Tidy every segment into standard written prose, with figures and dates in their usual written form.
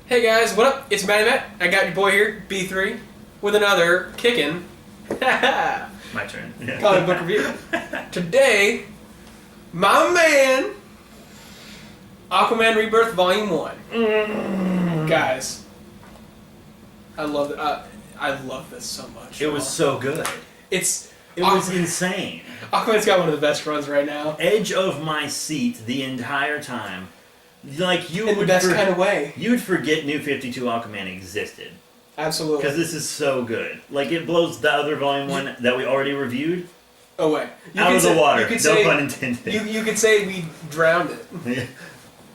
Hey guys, what up? It's Matty Matt. I got your boy here, B3, with another kickin'. My turn. Yeah. Comic book review. Today, my man, Aquaman Rebirth Volume 1. Guys, I love it. I love this so much. It was so good. It was insane. Aquaman's got one of the best runs right now. Edge of my seat the entire time. Like you in would the best kind of way. You'd forget New 52 Aquaman existed. Absolutely. Because this is so good. Like it blows the other volume one that we already reviewed away. Out of the water. No pun intended. You could say we drowned it.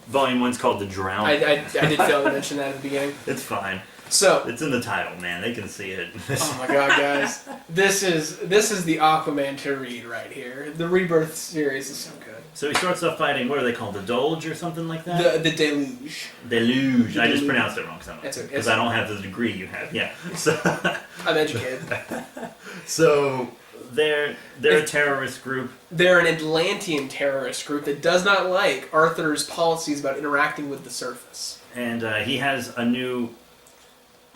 Volume 1's called The Drown. I did fail to mention that at the beginning. It's fine. So it's in the title, man. They can see it. Oh my god, guys! This is the Aquaman to read right here. The Rebirth series is so good. So he starts off fighting. What are they called? The Dolge or something like that? The Deluge. Deluge. I just pronounced it wrong because I don't have the degree you have. Yeah. So I'm educated. So they're a terrorist group. They're an Atlantean terrorist group that does not like Arthur's policies about interacting with the surface. And he has a new.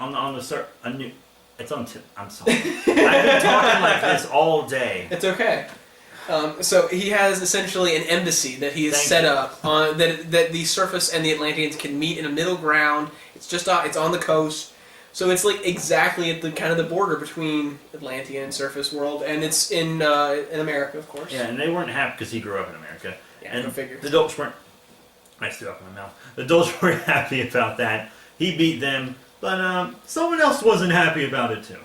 I'm sorry. I'm sorry. I've been talking like this all day. It's okay. So he has essentially an embassy that he has set up on that the surface and the Atlanteans can meet in a middle ground. It's it's on the coast, so it's like exactly at the kind of the border between Atlantean and surface world, and it's in America, of course. Yeah, and they weren't happy because he grew up in America. Yeah, and go figure. The Dolge weren't. I threw up in my mouth. The Dolge weren't happy about that. He beat them. But someone else wasn't happy about it too.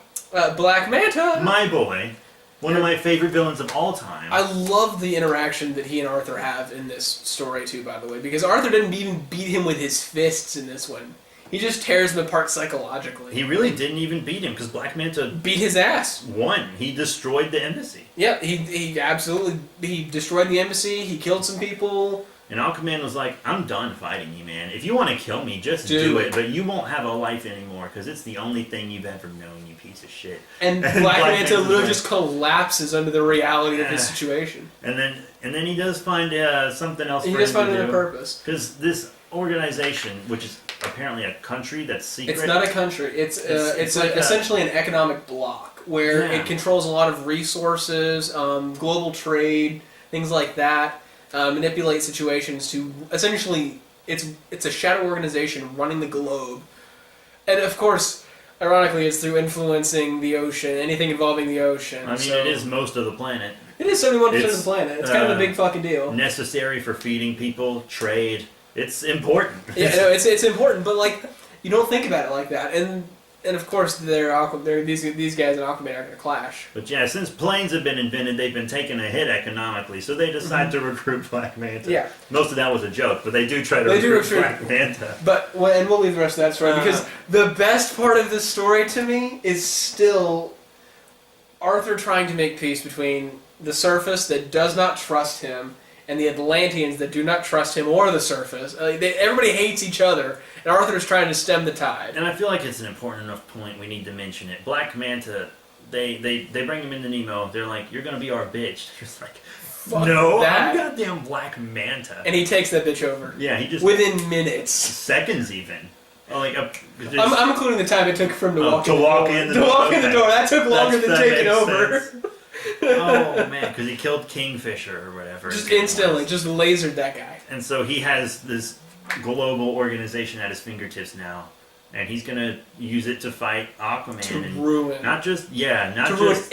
Black Manta! My boy. One of my favorite villains of all time. I love the interaction that he and Arthur have in this story too, by the way. Because Arthur didn't even beat him with his fists in this one. He just tears him apart psychologically. He really didn't even beat him, because Black Manta... beat his ass. Won. He destroyed the embassy. Yeah, he absolutely... He destroyed the embassy, he killed some people... And Aquaman was like, I'm done fighting you, man. If you want to kill me, just do it. But you won't have a life anymore, because it's the only thing you've ever known, you piece of shit. And Black Manta literally just collapses under the reality of his situation. And then he does find something else for him to do. He does find another purpose. Because this organization, which is apparently a country that's secret... It's not a country. It's essentially an economic bloc, where it controls a lot of resources, global trade, things like that. Manipulate situations to essentially it's a shadow organization running the globe, and of course, ironically, it's through influencing the ocean, anything involving the ocean. I mean, it is most of the planet. It is 71% of the planet. It's kind of a big fucking deal. Necessary for feeding people, trade. It's important. Yeah, no, it's important, but like you don't think about it like that, and of course, these guys in Aquaman are going to clash. But yeah, since planes have been invented, they've been taking a hit economically, so they decide to recruit Black Manta. Yeah. Most of that was a joke, but they do try to recruit Black Manta. But, and we'll leave the rest of that story, because the best part of this story to me is still Arthur trying to make peace between the surface that does not trust him and the Atlanteans that do not trust him or the surface. Everybody hates each other, and Arthur's trying to stem the tide. And I feel like it's an important enough point we need to mention it. Black Manta, they bring him into Nemo. They're like, you're going to be our bitch. He's like, no, I'm goddamn Black Manta. And he takes that bitch over. Yeah, he just... within minutes. Seconds, even. I'm including the time it took for him to walk in the door. To walk in the door. That took longer than taking over. Oh man, because he killed Kingfisher or whatever. Just instantly, just lasered that guy. And so he has this global organization at his fingertips now, and he's gonna use it to fight Aquaman to ruin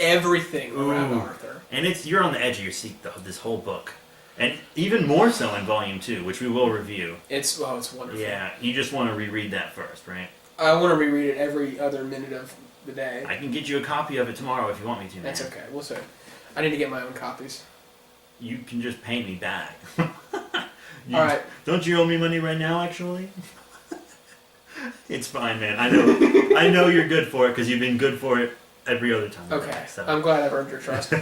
everything around Arthur. And you're on the edge of your seat though. This whole book, and even more so in Volume 2, which we will review. It's wonderful. Yeah, you just want to reread that first, right? I want to reread it every other minute of the day. I can get you a copy of it tomorrow if you want me to. That's okay. We'll see. I need to get my own copies. You can just pay me back. All right. Don't you owe me money right now, actually? It's fine, man. I know you're good for it because you've been good for it every other time. Okay. So. I'm glad I've earned your trust.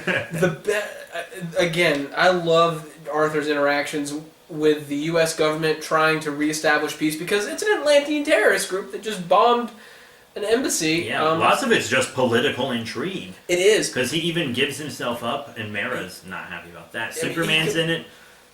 Again, I love Arthur's interactions with the U.S. government trying to reestablish peace, because it's an Atlantean terrorist group that just bombed an embassy. Yeah, lots of it's just political intrigue. It is. Because he even gives himself up, and Mara's not happy about that. Superman's in it.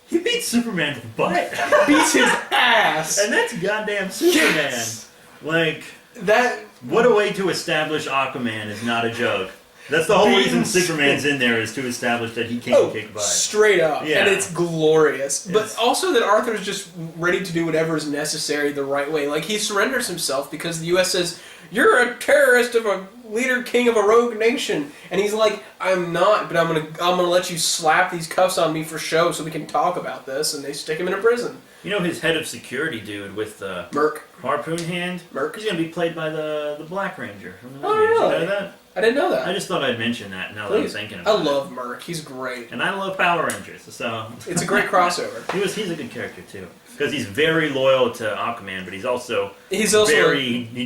He beats Superman's butt. Beats his ass. And that's goddamn Superman. Yes. Like that. What a way to establish Aquaman is not a joke. That's the whole reason Superman's in there, is to establish that he can't kick butt. Straight up. Yeah. And it's glorious. But also that Arthur's just ready to do whatever is necessary the right way. Like, he surrenders himself because the U.S. says, you're a terrorist of a leader king of a rogue nation. And he's like, I'm not, but I'm gonna let you slap these cuffs on me for show so we can talk about this. And they stick him in a prison. You know, his head of security dude with the Merc. harpoon hand? Merc. He's going to be played by the Black Ranger from the movie. Oh, really? Did you know that? I didn't know that. I just thought I'd mention that now that I'm thinking about it. I love Merc. He's great. And I love Power Rangers, so... It's a great crossover. He's a good character, too. Because he's very loyal to Aquaman, but he's also he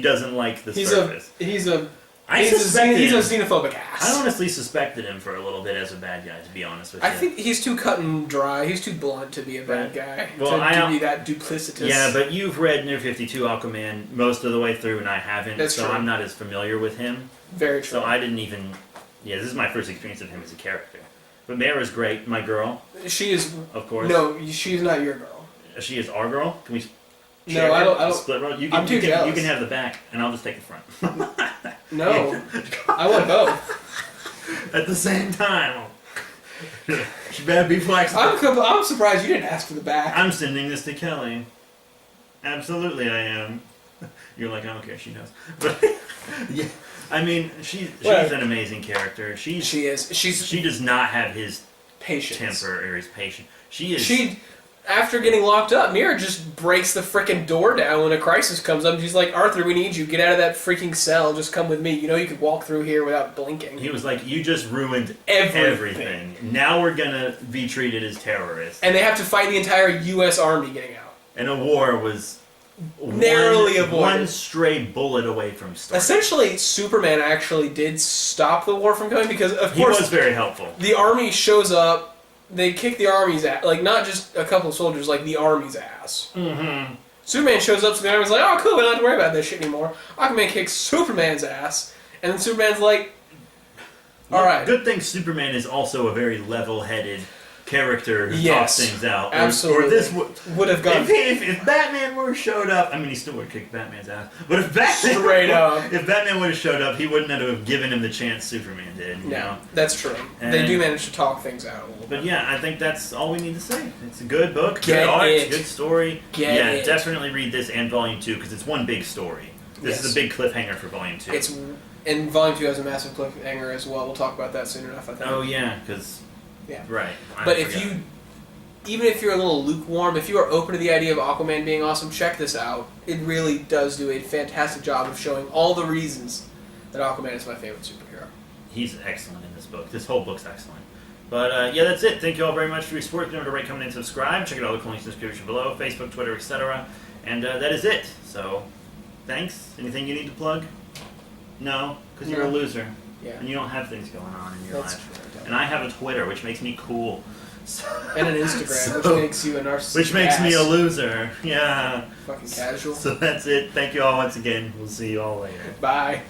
doesn't like the surface. He's a xenophobic ass. I honestly suspected him for a little bit as a bad guy, to be honest with you. I think he's too cut and dry. He's too blunt to be a bad guy. Well, to be that duplicitous. Yeah, but you've read New 52 Aquaman most of the way through, and I haven't. That's so true. I'm not as familiar with him. Very true. So I didn't even... Yeah, this is my first experience of him as a character. But Mara's great, my girl. She is... Of course. No, she's not your girl. She is our girl? Can we... No, I don't... Split roll? I'm too jealous. You can have the back, and I'll just take the front. No. I want both. At the same time. She better be flexible. I'm surprised you didn't ask for the back. I'm sending this to Kelly. Absolutely I am. You're like, I don't care, she knows. But, yeah, I mean, she's an amazing character. She is. She does not have his patience. Temper or his patience. After getting locked up, Mira just breaks the frickin' door down when a crisis comes up. She's like, Arthur, we need you. Get out of that freaking cell. Just come with me. You know you could walk through here without blinking. He was like, you just ruined everything. Now we're going to be treated as terrorists. And they have to fight the entire U.S. Army getting out. And a war was... narrowly avoided. One stray bullet away from starting. Essentially, Superman actually did stop the war from going because, of course... He was very helpful. The army shows up. They kick the army's ass. Like, not just a couple of soldiers, like the army's ass. Mm-hmm. Superman shows up, so the army's like, oh, cool, we don't have to worry about this shit anymore. Aquaman kicks Superman's ass, and then Superman's like, alright. Good thing Superman is also a very level-headed character who talks things out. Absolutely. Or this would have gone... If Batman would have showed up... I mean, he still would have kicked Batman's ass. But if Batman... Straight up. If Batman would have showed up, he wouldn't have given him the chance Superman did. You know? That's true. And they do manage to talk things out a little bit. But yeah, I think that's all we need to say. It's a good book, Get good art, it. good story. Get it. Definitely read this and Volume 2, because it's one big story. This is a big cliffhanger for Volume 2. And Volume 2 has a massive cliffhanger as well. We'll talk about that soon enough, I think. Oh yeah, because... Yeah. Right. But even if you're a little lukewarm, if you are open to the idea of Aquaman being awesome, check this out. It really does do a fantastic job of showing all the reasons that Aquaman is my favorite superhero. He's excellent in this book. This whole book's excellent. But yeah, that's it. Thank you all very much for your support. Remember to rate, comment, and subscribe. Check out all the links in the description below. Facebook, Twitter, etc. And that is it. So, thanks. Anything you need to plug? No? Because you're a loser. Yeah. And you don't have things going on in your life. True. And I have a Twitter, which makes me cool. And an Instagram, which makes you a narcissist. Which makes me a loser. Yeah. Fucking casual. So that's it. Thank you all once again. We'll see you all later. Bye.